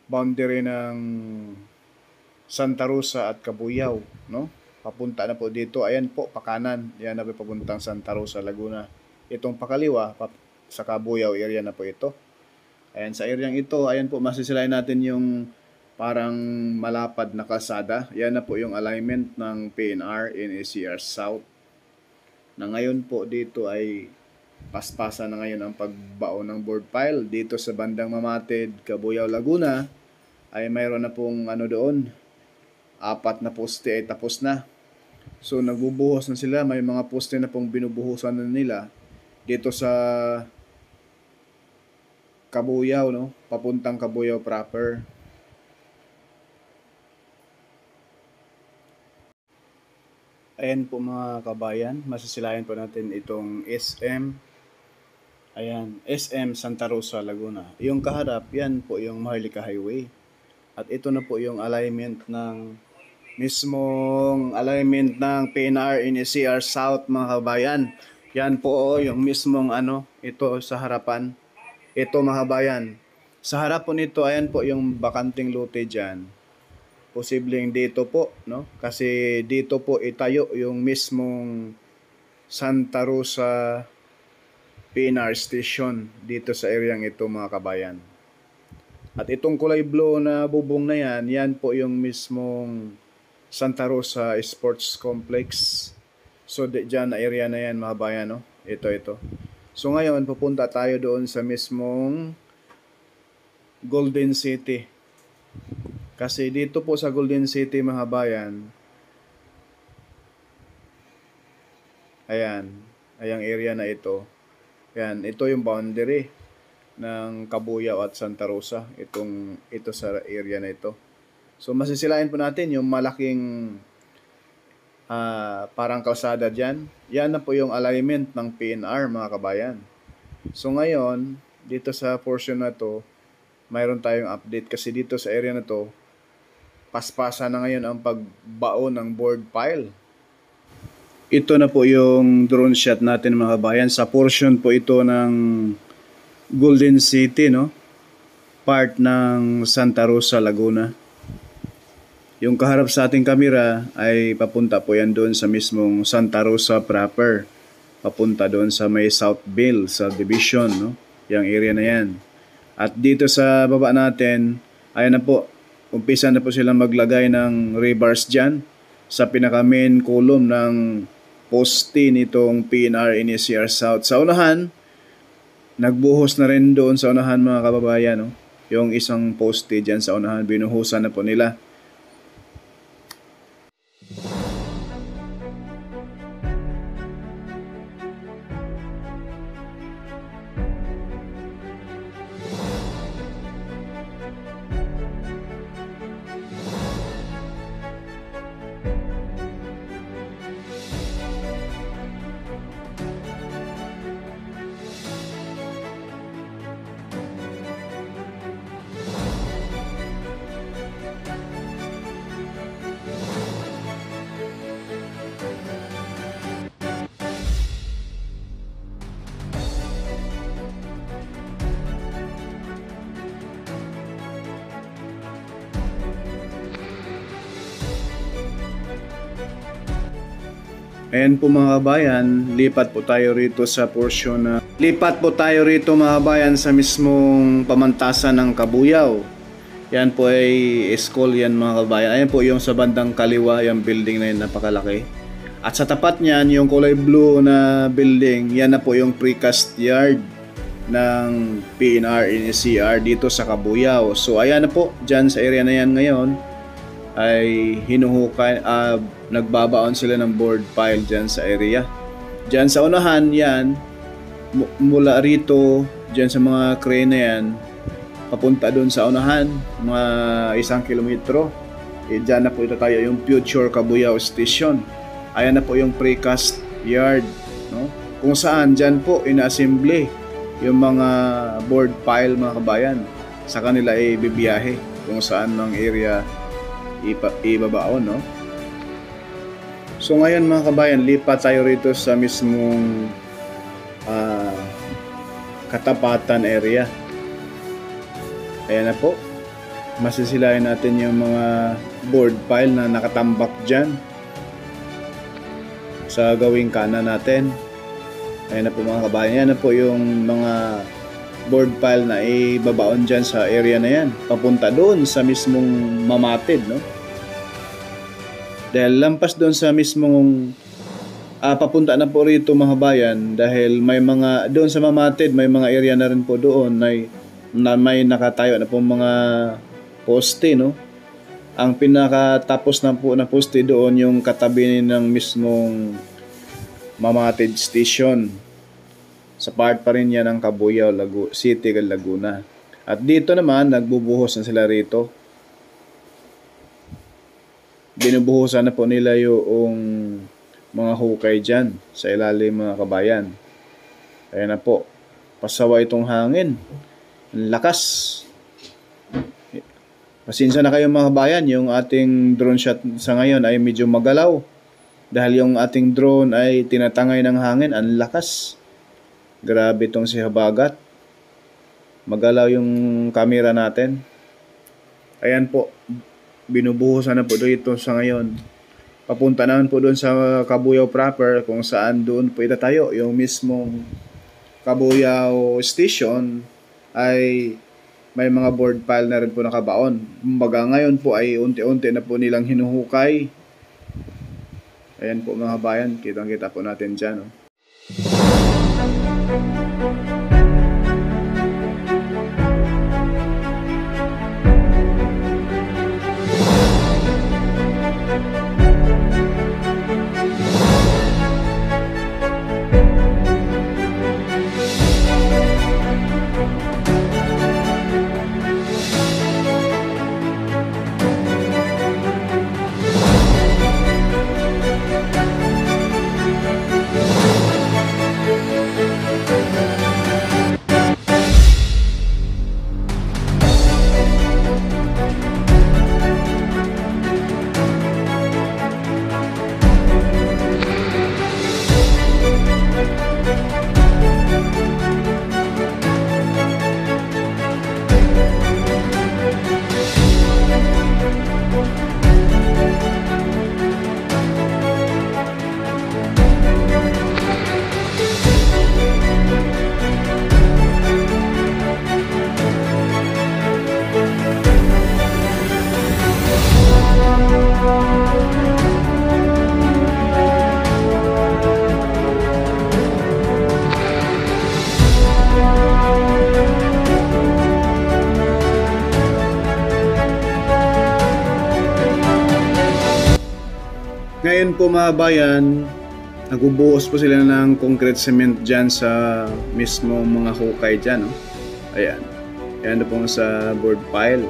boundary ng Santa Rosa at Cabuyao, no? Papunta na po dito. Ayan po, pakanan. Yan na po papuntang Santa Rosa, Laguna. Itong pakaliwa, sa Cabuyao area na po ito. Ayan, sa area ito, ayan po, masisilayan natin yung parang malapad na kalsada. Yan na po yung alignment ng PNR NACR South. Na ngayon po dito ay paspasa na ngayon ang pagbaon ng board pile. Dito sa bandang Mamatid, Cabuyao, Laguna, ay mayroon na pong doon, 4 na poste ay tapos na. So nagbubuhos na sila, may mga poste na pong binubuhusan na nila dito sa Cabuyao, no? Papuntang Cabuyao proper. Ayan po mga kabayan, masisilayan po natin itong SM. Ayan, SM Santa Rosa, Laguna. Yung kaharap, yan po yung Maharlika Highway. At ito na po yung alignment ng PNR NACR South, mga kabayan. Yan po yung mismong ito sa harapan. Ito mga kabayan. Sa harap po nito, ayan po yung bakanting lote dyan. Posibleng dito po, no? Kasi dito po itayo yung mismong Santa Rosa PNR station dito sa areang ito, mga kabayan. At itong kulay blue na bubong na yan, yan po yung mismong Santa Rosa Sports Complex. So dyan na area na yan, mga kabayan, no? Ito. So ngayon, pupunta tayo doon sa mismong Golden City. Kasi dito po sa Golden City, mga kabayan, ayan, ayang area na ito. Ayan, ito yung boundary ng Cabuyao at Santa Rosa. Ito sa area na ito. So masisilayan po natin yung malaking parang kalsada dyan. Yan na po yung alignment ng PNR, mga kabayan. So ngayon, dito sa portion na to, mayroon tayong update kasi dito sa area na to, paspasa na ngayon ang pagbaon ng board pile. Ito na po yung drone shot natin, mga kabayan. Sa portion po ito ng Golden City, no? Part ng Santa Rosa, Laguna. Yung kaharap sa ating kamera ay papunta po yan doon sa mismong Santa Rosa proper. Papunta doon sa may Southville subdivision, no? Yung area na yan. At dito sa baba natin, ayan na po, umpisa na po silang maglagay ng rebars dyan sa pinaka main column ng poste nitong PNR NACR South. Sa unahan, nagbuhos na rin doon sa unahan, mga kababayan, no? Yung isang poste dyan sa unahan, binuhusan na po nila. Ayan po, mga kabayan, lipat po tayo rito sa portion na mga kabayan sa mismong pamantasan ng Cabuyao. Yan po ay school yan, mga kabayan. Ayan po yung sa bandang kaliwa, yung building na yun, napakalaki. At sa tapat niyan, yung kulay blue na building, yan na po yung precast yard ng PNR NACR dito sa Cabuyao. So ayan na po, dyan sa area na yan ngayon ay hinuhukay, nagbabaon sila ng board pile dyan sa area. Dyan sa unahan yan, mula rito, dyan sa mga crane na yan, papunta doon sa unahan, mga 1 kilometro. Dyan na po ito tayo, yung Future Cabuyao Station. Ayan na po yung precast yard, no? Kung saan dyan po ina-assembly yung mga board pile, mga kabayan. Sa kanila ay bibiyahe kung saan ng area ibabaon, no? So ngayon, mga kabayan, lipat tayo rito sa mismong katapatan area. Ayan na po. masisilayan natin yung mga board pile na nakatambak dyan sa gawing kanan natin. Ayan na po mga kabayan, yan na po yung mga board pile na ibabaon dyan sa area na yan, papunta doon sa mismong mamatid, no? Dahil lampas doon sa mismong papunta na po rito mga kabayan, dahil may mga doon sa mamatid, may mga area na rin po doon na may nakatayo na po mga poste, no? Ang pinakatapos na po na poste doon yung katabi ng mismong mamatid station. Sa part pa rin yan ng Cabuyao City, Laguna. At dito naman, nagbubuhos na sila rito. Binubuhusan na po nila yung mga hukay dyan sa ilalim mga kabayan. Ayan na po. Pasawa itong hangin. Ang lakas. Pasensya na kayo mga kabayan, yung ating drone shot sa ngayon ay medyo magalaw. Dahil yung ating drone ay tinatangay ng hangin, ang lakas. Grabe itong si Habagat. Magalaw yung camera natin. Ayan po. Binubuhusan na po dito sa ngayon. Papunta naman po doon sa Cabuyao proper, kung saan doon po itatayo. Yung mismong Cabuyao station ay may mga board pile na rin po nakabaon. Kumbaga ngayon po ay unti-unti na po nilang hinuhukay. Ayan po mga bayan, kitang-kita po natin dyan. Oh. Ngayon po mga bayan, nagbubuhos po sila ng concrete cement dyan sa mismo mga hukay dyan. No? Ayan. Ayan na po sa board pile.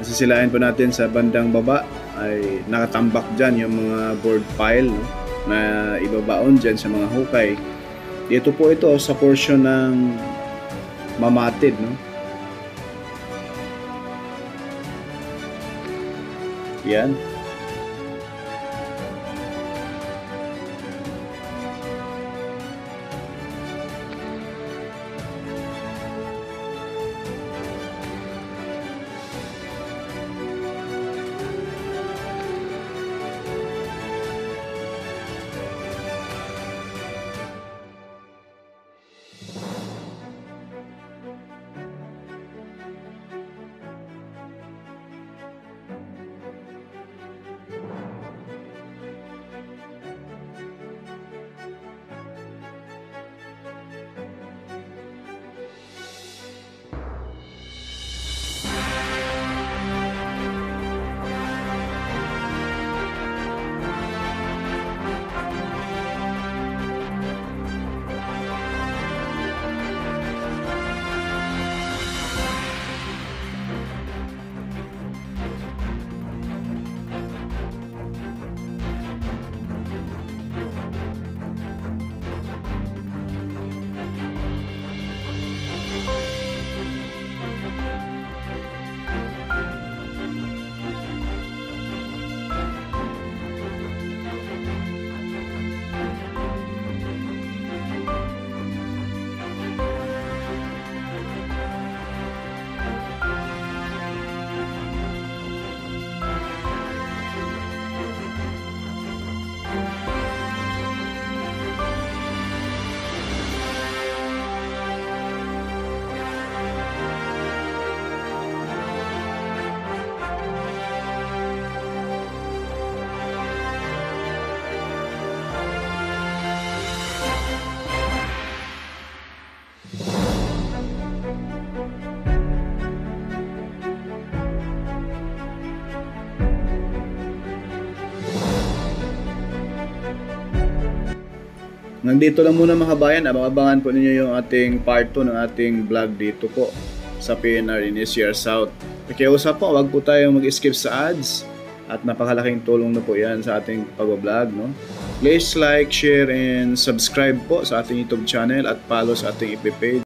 Nasisilayan po natin sa bandang baba ay nakatambak dyan yung mga board pile, no? Na ibabaon dyan sa mga hukay. Dito po ito sa portion ng mamatid. No? Yan. Nandito lang muna mga kabayan, abangan po ninyo yung ating part 2 ng ating vlog dito po sa PNR in SCR South. Pakiusap po, wag po tayong mag-skip sa ads at napakalaking tulong na po yan sa ating pag-vlog, no? Please like, share, and subscribe po sa ating YouTube channel at follow sa ating FB page.